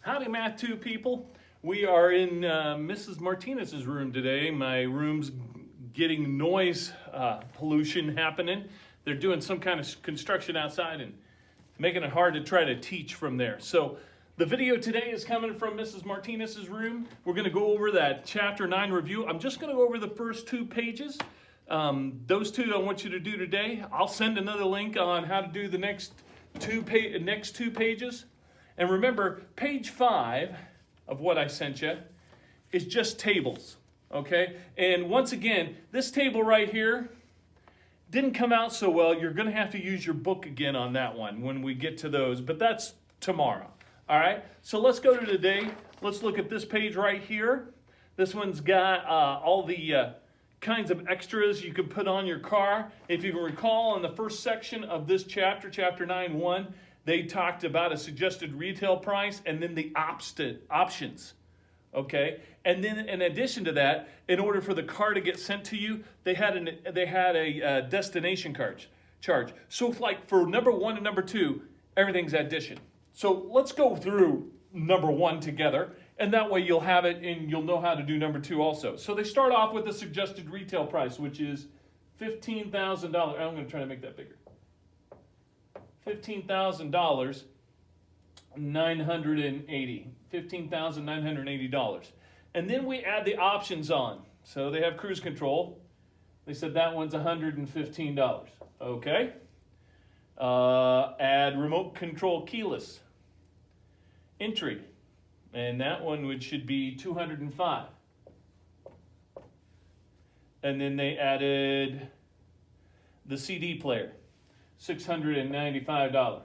Howdy, Math 2 people. We are in Mrs. Martinez's room today. My room's getting noise pollution happening. They're doing some kind of construction outside and making it hard to try to teach from there. So the video today is coming from Mrs. Martinez's room. We're going to go over that Chapter 9 review. I'm just going to go over the first 2 pages. Those 2 I want you to do today. I'll send another link on how to do the next 2 pages. And remember, page 5 of what I sent you is just tables, okay? And once again, this table right here didn't come out so well. You're going to have to use your book again on that one when we get to those, but that's tomorrow, all right? So let's go to today. Let's look at this page right here. This one's got all the kinds of extras you can put on your car. If you can recall, in the first section of this chapter, chapter 9:1, they talked about a suggested retail price and then the options, okay? And then in addition to that, in order for the car to get sent to you, they had a destination charge. So like for number 1 and number 2, everything's addition. So let's go through number 1 together, and that way you'll have it and you'll know how to do number 2 also. So they start off with the suggested retail price, which is $15,000. I'm going to try to make that bigger. $15,980. $15,980. And then we add the options on. So they have cruise control. They said that one's $115. Okay. Add remote control keyless entry. And that one should be $205. And then they added the CD player. $695,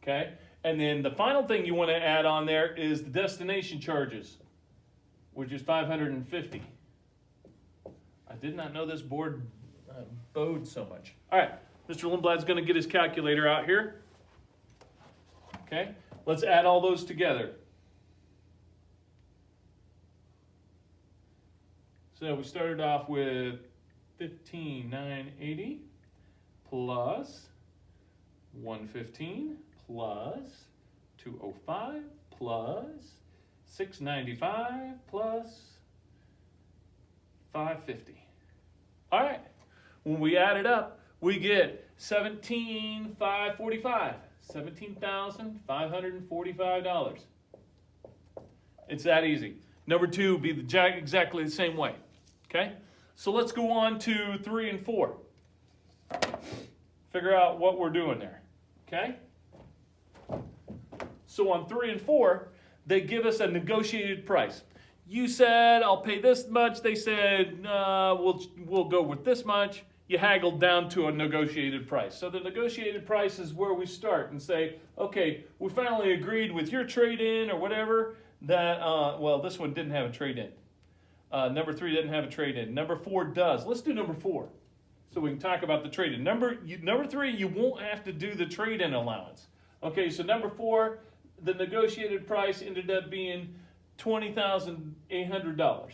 okay? And then the final thing you want to add on there is the destination charges, which is $550. I did not know this board bowed so much. All right, Mr. Lindblad's going to get his calculator out here. Okay, let's add all those together. So we started off with 15,980. Plus 115 plus 205 plus 695 plus 550. All right, when we add it up, we get 17,545. $17,545. It's that easy. Number 2 would be exactly the same way. Okay, so let's go on to 3 and 4. Figure out what we're doing there, okay? So on 3 and 4, they give us a negotiated price. You said, I'll pay this much. They said, we'll go with this much. You haggled down to a negotiated price. So the negotiated price is where we start and say, okay, we finally agreed with your trade-in or whatever that, well, this one didn't have a trade-in. Number 3 didn't have a trade-in. Number 4 does. Let's do number 4. So we can talk about the trade-in. Number 3, you won't have to do the trade-in allowance. Okay, so number 4, the negotiated price ended up being $20,800.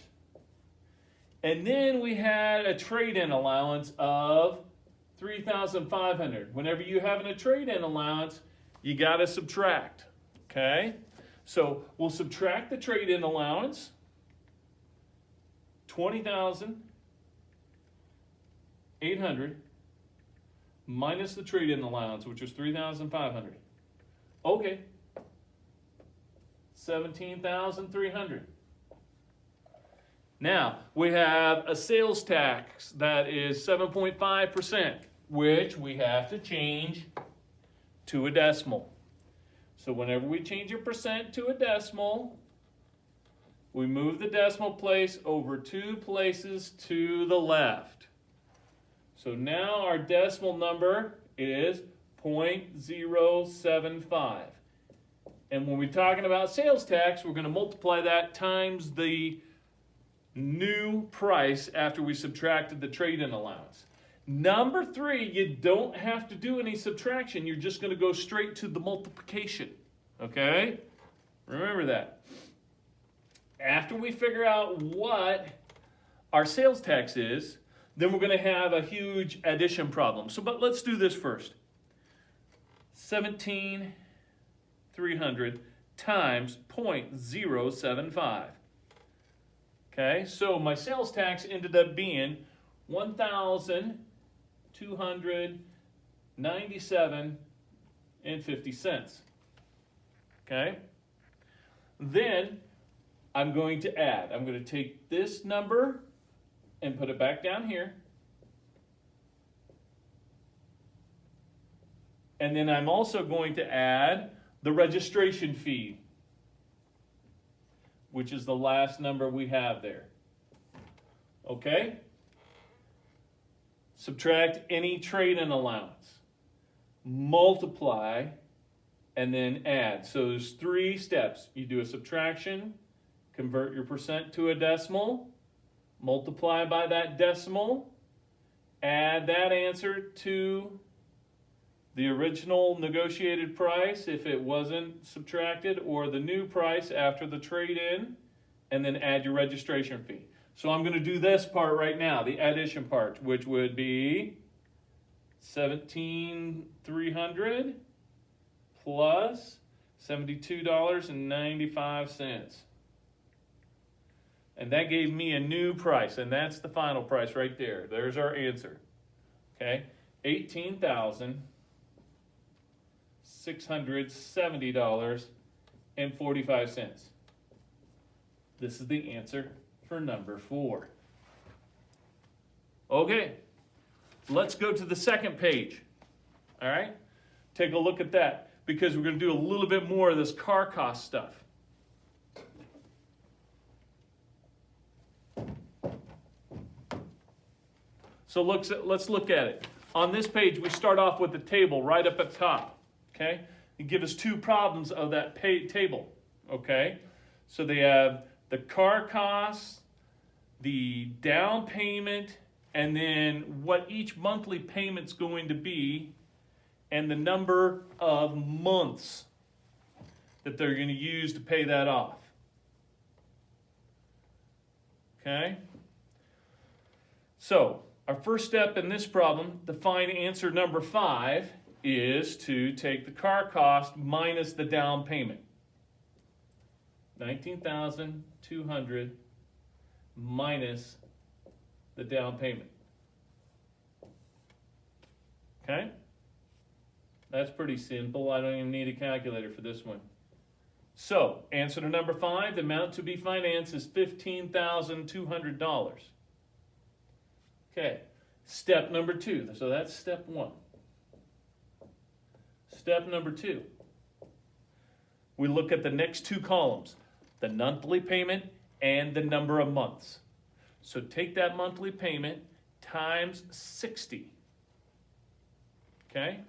And then we had a trade-in allowance of $3,500. Whenever you have a trade-in allowance, you got to subtract. Okay, so we'll subtract the trade-in allowance, $20,800 minus the trade-in allowance, which was $3,500. Okay, $17,300. Now we have a sales tax that is 7.5%, which we have to change to a decimal. So whenever we change a percent to a decimal, we move the decimal place over 2 places to the left. So now our decimal number is 0.075. And when we're talking about sales tax, we're going to multiply that times the new price after we subtracted the trade-in allowance. Number 3, you don't have to do any subtraction. You're just going to go straight to the multiplication. Okay? Remember that. After we figure out what our sales tax is, then we're going to have a huge addition problem. So, but let's do this first. 17,300 times 0.075. Okay, so my sales tax ended up being $1,297.50. Okay, then I'm going to add. I'm going to take this number and put it back down here. And then I'm also going to add the registration fee, which is the last number we have there. Okay? Subtract any trade-in allowance. Multiply, and then add. So there's 3 steps. You do a subtraction, convert your percent to a decimal, multiply by that decimal, add that answer to the original negotiated price if it wasn't subtracted, or the new price after the trade-in, and then add your registration fee. So I'm going to do this part right now, the addition part, which would be $17,300 plus $72.95. And that gave me a new price, and that's the final price right there. There's our answer. Okay, $18,670.45. This is the answer for number 4. Okay, let's go to the second page. All right, take a look at that, because we're going to do a little bit more of this car cost stuff. So let's look at it. On this page, we start off with the table right up at the top. Okay, they give us 2 problems of that table. Okay, so they have the car costs, the down payment, and then what each monthly payment's going to be, and the number of months that they're going to use to pay that off. Okay, so our first step in this problem, to find answer number 5, is to take the car cost minus the down payment. $19,200 minus the down payment. Okay? That's pretty simple. I don't even need a calculator for this one. So, answer to number 5, the amount to be financed is $15,200. Okay, step number 2. So that's step 1. Step number 2. We look at the next 2 columns, the monthly payment and the number of months. So take that monthly payment times 60. Okay?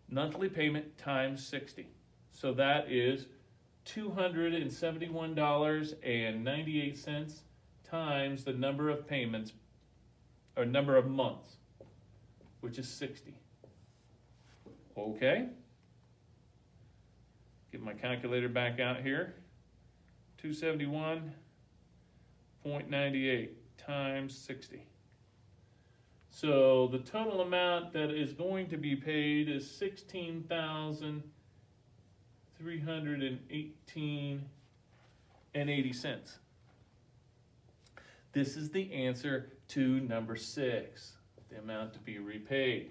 Monthly payment times 60. So that is $271.98 times the number of payments, or number of months, which is 60. Okay? Get my calculator back out here. 271.98 times 60. So the total amount that is going to be paid is $16,318.80. This is the answer to number 6, the amount to be repaid.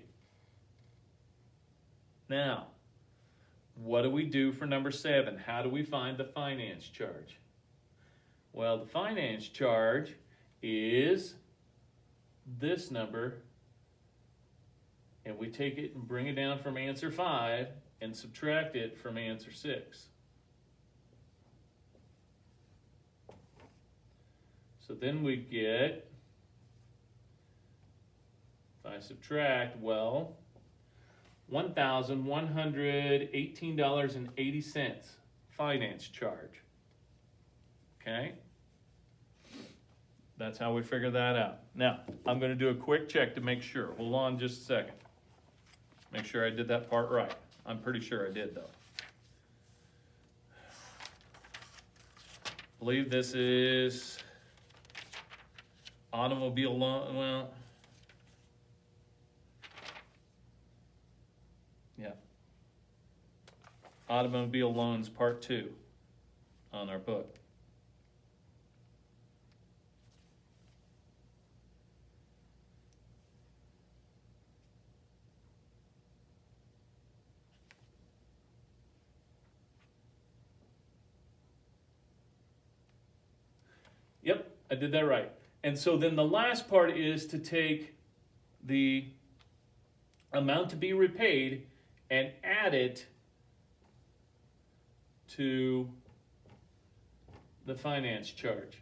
Now, what do we do for number 7? How do we find the finance charge? Well, the finance charge is this number, and we take it and bring it down from answer 5 and subtract it from answer 6. So then we get, if I subtract, well, $1,118.80 finance charge. Okay? That's how we figure that out. Now, I'm going to do a quick check to make sure. Hold on just a second. Make sure I did that part right. I'm pretty sure I did, though. I believe this is automobile loan. Well, yeah. automobile loans part 2 on our book. Yep, I did that right. And so then the last part is to take the amount to be repaid and add it to the finance charge.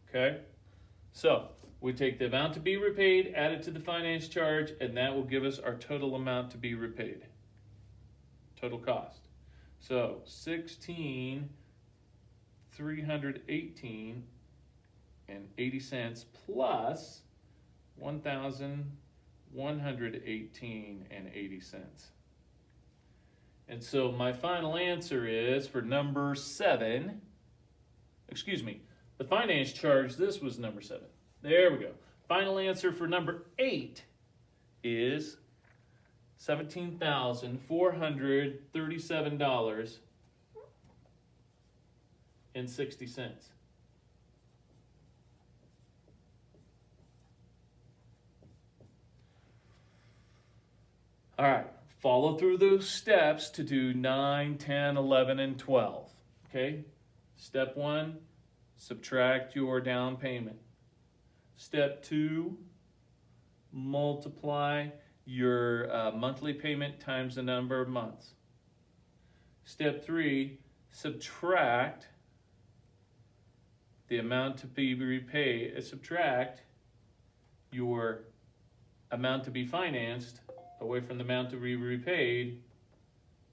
Okay? So we take the amount to be repaid, add it to the finance charge, and that will give us our total amount to be repaid. Total cost. So 16,318.80 plus 1,118.80. And so my final answer is for number 7, excuse me, the finance charge, this was number 7. There we go. Final answer for number 8 is $17,437.60. All right, follow through those steps to do 9, 10, 11, and 12. Okay? Step 1, subtract your down payment. Step 2, multiply your monthly payment times the number of months. Step 3, subtract the amount to be repaid, subtract your amount to be financed away from the amount to be repaid,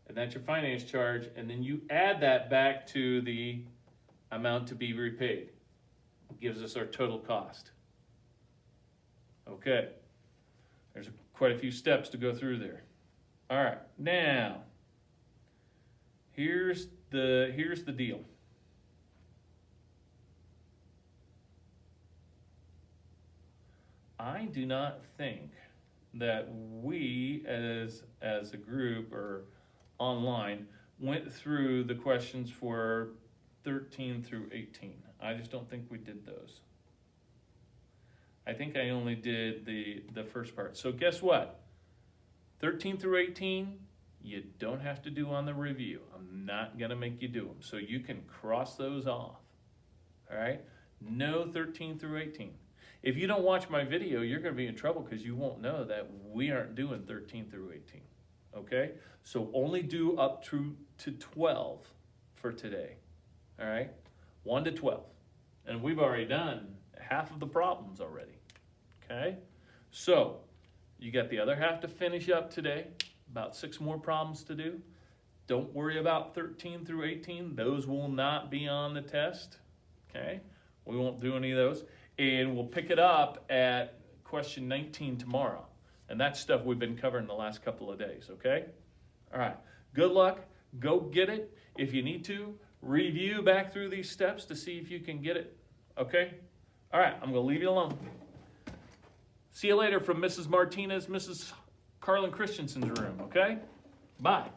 and that's your finance charge, and then you add that back to the amount to be repaid. It gives us our total cost. Okay, there's quite a few steps to go through there. All right, now, here's the deal. I do not think that we as a group or online went through the questions for 13 through 18. I just don't think we did those. I think I only did the first part. So guess what? 13 through 18, you don't have to do on the review. I'm not gonna make you do them. So you can cross those off, all right? No 13 through 18. If you don't watch my video, you're going to be in trouble because you won't know that we aren't doing 13 through 18, okay? So only do up to 12 for today, all right? 1 to 12. And we've already done half of the problems already, okay? So you got the other half to finish up today, about 6 more problems to do. Don't worry about 13 through 18. Those will not be on the test, okay? We won't do any of those. And we'll pick it up at question 19 tomorrow. And that's stuff we've been covering the last couple of days, okay? All right, good luck. Go get it. If you need to, review back through these steps to see if you can get it, okay? All right, I'm gonna leave you alone. See you later from Mrs. Martinez, Mrs. Carlin Christensen's room, okay? Bye.